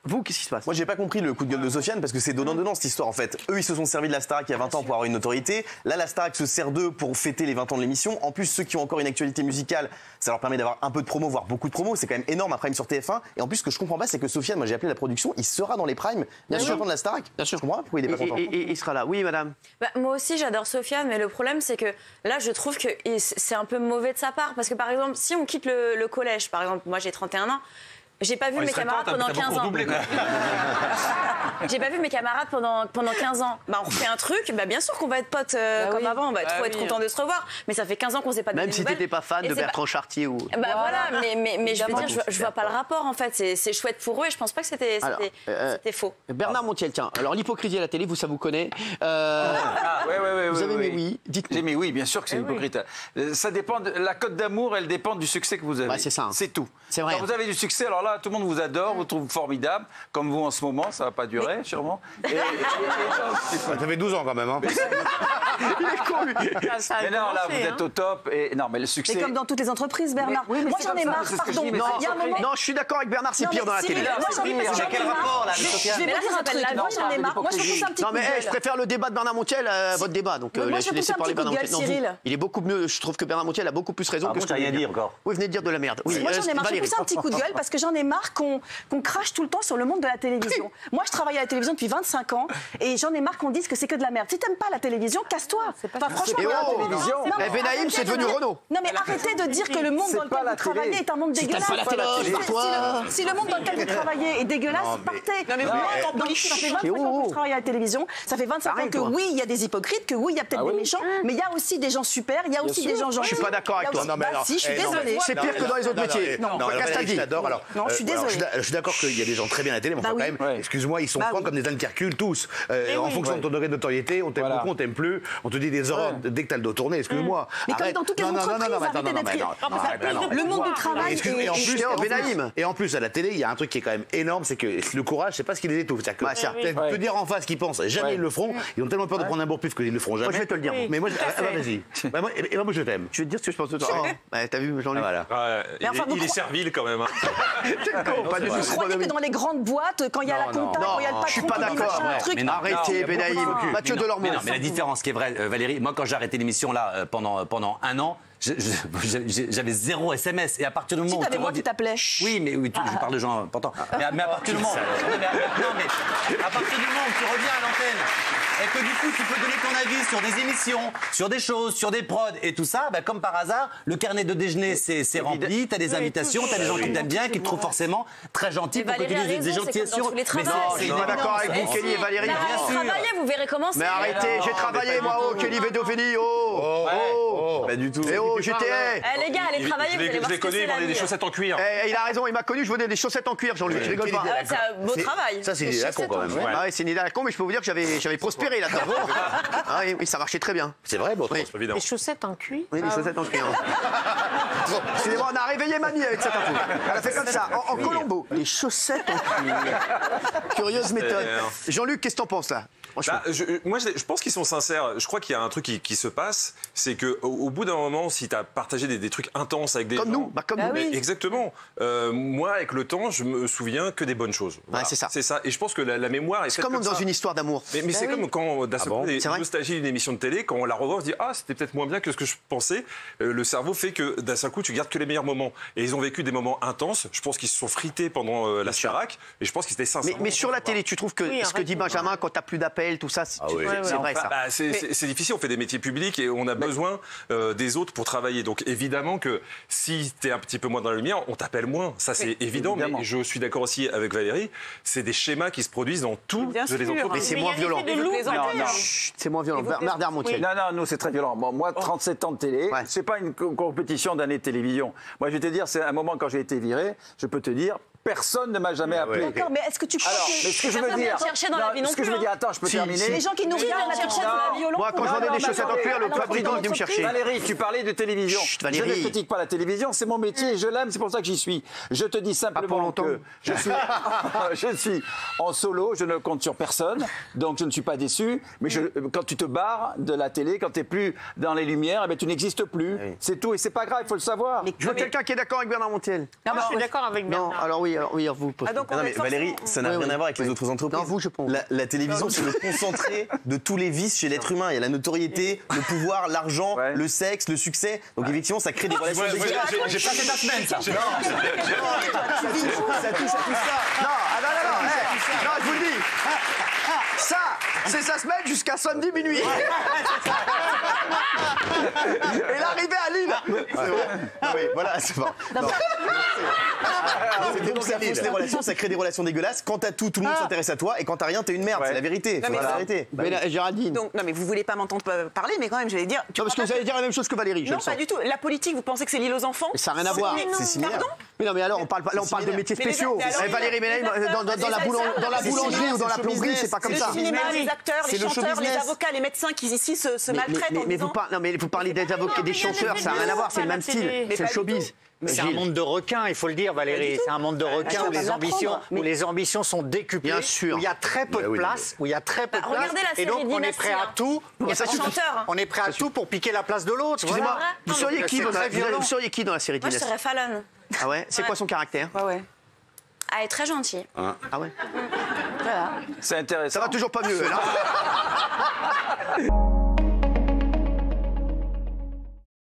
Vous, qu'est-ce qui se passe? Moi, j'ai pas compris le coup de gueule de Sofiane parce que c'est donnant-donnant cette histoire en fait. Eux, ils se sont servis de la Starac il y a 20 ans pour avoir une notoriété. Là, la Starac se sert d'eux pour fêter les 20 ans de l'émission. En plus, ceux qui ont encore une actualité musicale, ça leur permet d'avoir un peu de promo, voire beaucoup de promo. C'est quand même énorme un prime sur TF1. Et en plus, ce que je comprends pas, c'est que Sofiane, moi j'ai appelé la production, il sera dans les primes. Bien sûr, de la Starac. Bien sûr. Je comprends pas pourquoi il est pas content. Et il sera là. Oui, madame. Moi aussi, j'adore Sofiane, mais le problème, c'est que là, je trouve que c'est un peu mauvais de sa part. Parce que par exemple, si on quitte le collège, par exemple, moi j'ai 31 ans. J'ai pas vu mes camarades pendant 15 ans. J'ai pas vu mes camarades pendant 15 ans. Bah, on refait un truc, bah, bien sûr qu'on va être potes comme avant, on va trop être content de se revoir. Mais ça fait 15 ans qu'on s'est pas donné de nouvelles. Même si t'étais pas fan de Bertrand Chartier ou... Bah voilà, mais je veux dire, je vois pas le rapport en fait. C'est chouette pour eux et je pense pas que c'était faux. Bernard Montiel, tiens, alors l'hypocrisie à la télé, ça vous connaît. Vous avez mis oui, dites-nous. J'ai mis oui, bien sûr que c'est hypocrite. Ça dépend, la cote d'amour, elle dépend du succès que vous avez. Ouais, c'est ça. C'est tout. C'est vrai. Quand vous avez du succès, alors là, tout le monde vous adore, vous trouve formidable, comme vous en ce moment, ça va pas durer, sûrement. Ça fait 12 ans quand même. Hein. Il est con, lui. Mais non, là, vous êtes au top. Et non, mais le succès. C'est comme dans toutes les entreprises, Bernard. Moi, j'en ai marre, pardon. Non, je suis d'accord avec Bernard, c'est pire dans la télé. Quel rapport là, Sofiane? Je vais vous dire un truc. Moi, j'en ai marre. Moi, je vous pousse un petit coup de gueule. Non, mais je préfère le débat de Bernard Montiel à votre débat. Donc, moi, je pousse un petit coup de gueule, Cyril. Il est beaucoup mieux. Je trouve que Bernard Montiel a beaucoup plus raison que ce que rien dit encore. Oui, venez de dire de la merde. Moi, j'en ai marre. Je pousse un petit coup de gueule parce que j'en ai marre qu'on crache tout le temps sur le monde de la télévision. Moi, je travaille à la télévision depuis 25 ans et j'en ai marre qu'on dise que c'est que de la merde. Si t'aimes pas la télévision, casse-toi. Franchement, la télévision. Benaïm, c'est devenu Renault. Non, mais arrêtez de dire que le monde dans lequel vous travaillez est un monde dégueulasse. Si le monde dans lequel vous travaillez est dégueulasse, partez. Ça fait 25 ans que je travaille à la télévision. Ça fait 25 ans que oui, il y a des hypocrites, que oui, il y a peut-être des méchants, mais il y a aussi des gens super, il y a aussi des gens gentils. Je suis pas d'accord avec toi. Si, je suis désolée. C'est pire que dans les autres métiers. Non, j'adore. Alors, non, je suis désolée. Je suis d'accord qu'il y a des gens très bien à la télé, mais enfin, quand même, excuse-moi, ils sont francs comme des intercules tous. En fonction de ton degré de notoriété, on t'aime beaucoup, on t'aime plus, on te dit des horreurs dès que t'as le dos tourné, excuse-moi. Mais comme dans toutes les entreprises, le monde du travail. Et en plus, à la télé, il y a un truc qui est quand même énorme, c'est que le courage, c'est pas ce qui les étouffe. C'est-à-dire que te dire en face qu'ils pensent, jamais ils le feront. Ils ont tellement peur de prendre un bourre-pif qu'ils le feront jamais. Moi, je vais te le dire. Mais moi, vas-y. Moi, je t'aime. Je vais te dire ce que je pense de toi. T'as vu, Jean-Luc? Il est servile quand même. Vous croyez que dans les grandes boîtes, quand il y a la compta, quand il y a le patron, je suis pas d'accord. Arrêtez, Benaïm. Mathieu Delormeau. Mais la différence qui est vraie, Valérie, moi quand j'ai arrêté l'émission là pendant un an, j'avais 0 SMS et à partir du moment où tu moi qui t'appelais. Oui, mais je parle de gens importants. Mais à partir du moment, à partir du moment où tu reviens à l'antenne et que du coup tu peux donner ton avis sur des émissions, sur des choses, sur des prods et tout ça, comme par hasard, le carnet de déjeuner c'est rempli, t'as des invitations, t'as des gens qui t'aiment bien, qui te trouvent forcément très gentil pour que tu dises des gentils sur. Mais non, je suis pas d'accord avec vous, Kelly et Valérie. Travaillez, vous verrez comment c'est. Mais arrêtez, j'ai travaillé moi, Kelly Vedovini, Pas du tout. J'étais. Les gars, allez travailler, vous allez voir. Je l'ai connu, il vendait des chaussettes en cuir. Il a raison, il m'a connu, je vendais des chaussettes en cuir, Jean-Luc. Je rigole pas. C'est un beau travail. Ça, c'est une idée à con quand même. C'est une idée à la con, mais je peux vous dire que j'avais prospéré là-dedans. Oui, ça marchait très bien. C'est vrai, bon, évidemment. Les chaussettes en cuir. Oui, les chaussettes en cuir. Excusez-moi, on a réveillé mamie avec cette info. Elle a fait comme ça, en Colombo. Les chaussettes en cuir. Curieuse méthode. Jean-Luc, qu'est-ce que t'en penses là? Moi, je pense qu'ils sont sincères. Je crois qu'il y a un truc qui se passe, c'est qu'au bout d'un moment, si tu as partagé des trucs intenses avec des gens... Comme nous. Oui. Exactement. Moi, avec le temps, je me souviens que des bonnes choses. Voilà. C'est ça. C'est ça. Et je pense que la mémoire est C'est comme dans une histoire d'amour. Mais c'est comme quand, d'un seul coup, des vrai nostalgies d'une émission de télé, quand on la revoit, on se dit « Ah, c'était peut-être moins bien que ce que je pensais ». Le cerveau fait que, d'un seul coup, tu gardes que les meilleurs moments. Et ils ont vécu des moments intenses. Je pense qu'ils se sont frités pendant la Starac. Et je pense qu'ils étaient sincères. Mais sur la télé, tu trouves que ce que dit Benjamin, quand t'as plus d'appels, tout ça, c'est vrai ça. C'est difficile, on fait des métiers publics et on a besoin des autres pour travailler. Donc évidemment que si tu es un petit peu moins dans la lumière, on t'appelle moins. Ça c'est évident, mais je suis d'accord aussi avec Valérie, c'est des schémas qui se produisent dans toutes les entreprises. Mais c'est moins violent. C'est moins violent. Bernard Montiel. Non, nous c'est très violent. Bon, moi, 37 ans de télé, c'est pas une compétition d'années de télévision. Moi, je vais te dire, c'est un moment quand j'ai été viré, je peux te dire, personne ne m'a jamais appelé. D'accord, mais est-ce que tu crois mais ce que je veux dire, ce que je veux dire, attends, je peux terminer. Les gens qui nous regardent, la cherchent dans la violence. Moi, quand je vendais des chaussettes en cuir, le fabricant venait me chercher. Valérie, tu parlais de télévision. Chut, Je Valérie. ne critique pas la télévision, c'est mon métier, je l'aime, c'est pour ça que j'y suis. Je te dis simplement que je suis en solo, je ne compte sur personne, donc je ne suis pas déçu. Mais quand tu te barres de la télé, quand tu n'es plus dans les lumières, tu n'existes plus. C'est tout, et c'est pas grave, il faut le savoir. Je veux quelqu'un qui est d'accord avec Bernard Montiel. Je suis d'accord avec Bernard. Non, alors oui. Oui, vous. Non, mais Valérie, ça n'a rien à voir avec les autres entreprises. Non, vous, je pense. La télévision, c'est le concentré de tous les vices chez l'être humain. Il y a la notoriété, le pouvoir, l'argent, le sexe, le succès. Donc effectivement, ça crée des relations dégueulasses. J'ai passé ta semaine, ça. Ça touche à tout ça. Non, non, je vous le dis. Ça, c'est sa semaine jusqu'à samedi minuit. Et l'arrivée à Lille. Oui, voilà, c'est bon. Donc ça fausse les relations, ça crée des relations dégueulasses. Quand t'as tout le monde s'intéresse à toi, et quand t'as rien, t'es une merde. C'est la vérité. C'est la vérité. Géraldine. Donc, non, mais vous voulez pas m'entendre parler, mais quand même, j'allais dire. Non, parce que vous allez dire la même chose que Valérie. Non, pas du tout. La politique, vous pensez que c'est l'île aux enfants? Ça n'a rien à voir. C'est similaire. Pardon? Mais non, mais alors, on parle de métiers spéciaux. Valérie, mais dans la boulangerie ou dans la plomberie, c'est pas comme ça. Le cinéma, les acteurs, les chanteurs, les avocats, les médecins qui ici se maltraitent en disant... Mais vous parlez des avocats, des chanteurs, ça n'a rien à voir, c'est le même style. C'est le showbiz. C'est un monde de requins, il faut le dire, Valérie. C'est un monde de requins où les ambitions sont décuplées, bien sûr. Où il y a très peu de place, Regardez la série et donc on est prêt à tout. On est prêt à tout pour piquer la place de l'autre. Excusez-moi, vous seriez qui dans la série Moi, je Dynastie? serais Fallon. Ah ouais? C'est quoi son caractère? Ouais. Ah, elle est très gentille. Ah ouais? Voilà. C'est intéressant. Ça va toujours pas mieux, là.